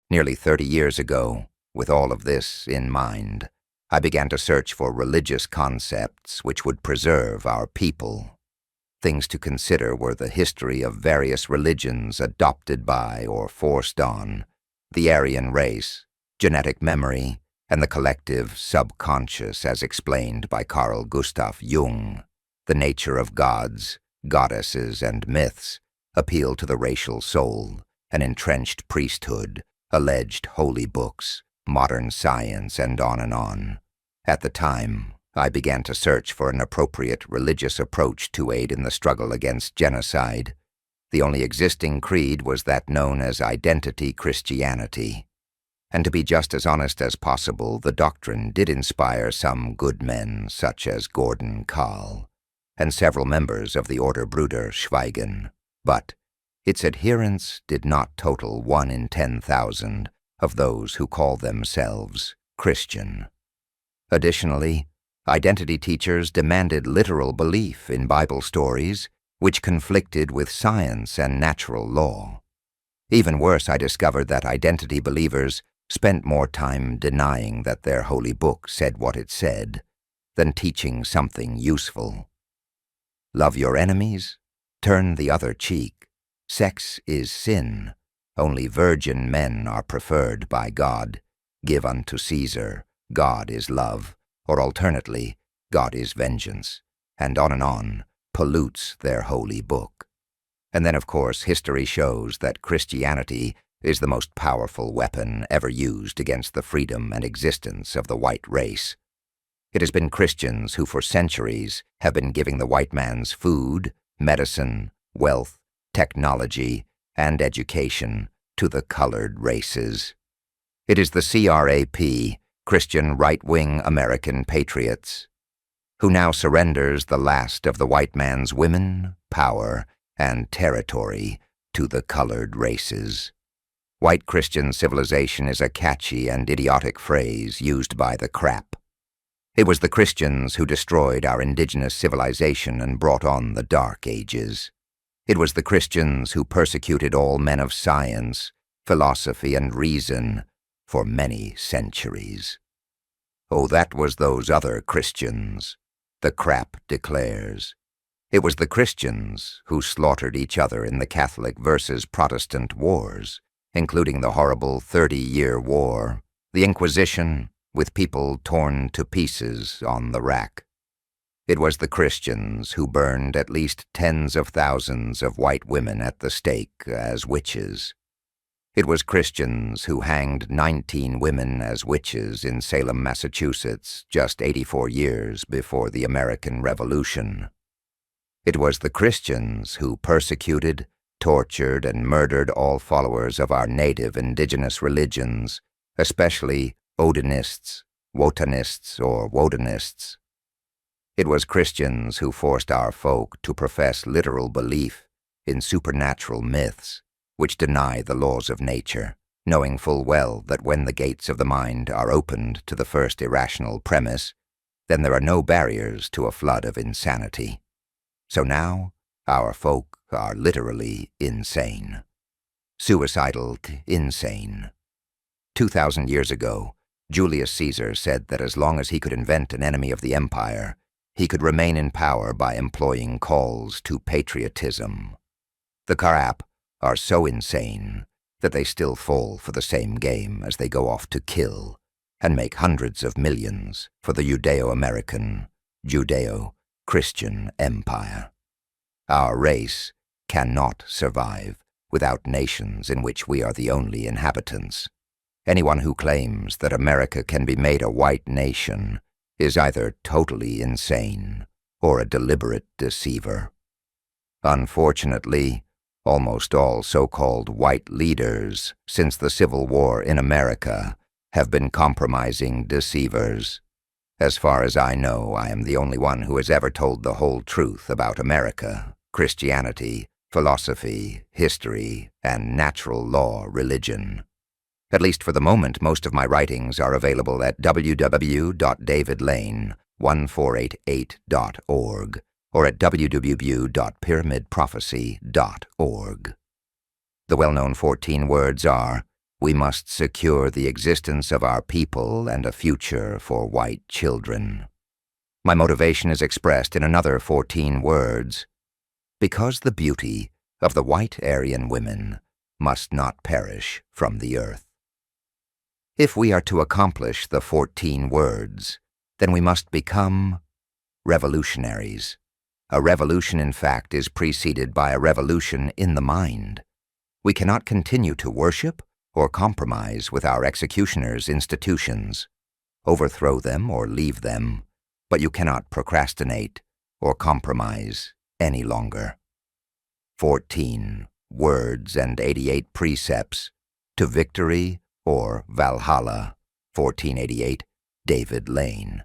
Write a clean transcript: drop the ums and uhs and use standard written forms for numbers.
Nearly 30 years ago, with all of this in mind, I began to search for religious concepts which would preserve our people. Things to consider were the history of various religions adopted by or forced on, the Aryan race, genetic memory, and the collective subconscious as explained by Carl Gustav Jung. The nature of gods, goddesses, and myths appeal to the racial soul, an entrenched priesthood, alleged holy books, modern science, and on and on. At the time, I began to search for an appropriate religious approach to aid in the struggle against genocide. The only existing creed was that known as identity Christianity. And to be just as honest as possible, the doctrine did inspire some good men such as Gordon Kahl and several members of the Order Bruder Schweigen, but its adherents did not total 1 in 10,000 of those who call themselves Christian. Additionally, identity teachers demanded literal belief in Bible stories which conflicted with science and natural law. Even worse, I discovered that identity believers spent more time denying that their holy book said what it said than teaching something useful. Love your enemies, turn the other cheek. Sex is sin. Only virgin men are preferred by God. Give unto Caesar. God is love. Or alternately, God is vengeance. And on, pollutes their holy book. And then, of course, history shows that Christianity is the most powerful weapon ever used against the freedom and existence of the white race. It has been Christians who for centuries have been giving the white man's food, medicine, wealth, technology, and education to the colored races. It is the CRAP, Christian Right-Wing American Patriots, who now surrenders the last of the white man's women, power, and territory to the colored races. White Christian civilization is a catchy and idiotic phrase used by the crap. It was the Christians who destroyed our indigenous civilization and brought on the Dark Ages. It was the Christians who persecuted all men of science, philosophy, and reason for many centuries. Oh, that was those other Christians, the crap declares. It was the Christians who slaughtered each other in the Catholic versus Protestant wars, including the horrible 30-year war, the Inquisition, with people torn to pieces on the rack. It was the Christians who burned at least tens of thousands of white women at the stake as witches. It was Christians who hanged 19 women as witches in Salem, Massachusetts, just 84 years before the American Revolution. It was the Christians who persecuted, tortured, and murdered all followers of our native indigenous religions, especially Odinists, Wotanists, or Wodenists. It was Christians who forced our folk to profess literal belief in supernatural myths, which deny the laws of nature, knowing full well that when the gates of the mind are opened to the first irrational premise, then there are no barriers to a flood of insanity. So now, our folk are literally insane. Suicidal, insane. 2,000 years ago, Julius Caesar said that as long as he could invent an enemy of the empire, he could remain in power by employing calls to patriotism. The Carap are so insane that they still fall for the same game as they go off to kill and make hundreds of millions for the Judeo-American, Judeo-Christian empire. Our race cannot survive without nations in which we are the only inhabitants. Anyone who claims that America can be made a white nation is either totally insane or a deliberate deceiver. Unfortunately, almost all so-called white leaders since the Civil War in America have been compromising deceivers. As far as I know, I am the only one who has ever told the whole truth about America, Christianity, philosophy, history, and natural law religion. At least for the moment, most of my writings are available at www.davidlane1488.org or at www.pyramidprophecy.org. The well-known 14 words are, We must secure the existence of our people and a future for white children. My motivation is expressed in another 14 words. Because the beauty of the white Aryan women must not perish from the earth. If we are to accomplish the 14 words, then we must become revolutionaries. A revolution, in fact, is preceded by a revolution in the mind. We cannot continue to worship or compromise with our executioners' institutions. Overthrow them or leave them, but you cannot procrastinate or compromise any longer. 14 words and 88 precepts to victory or Valhalla, 1488, David Lane.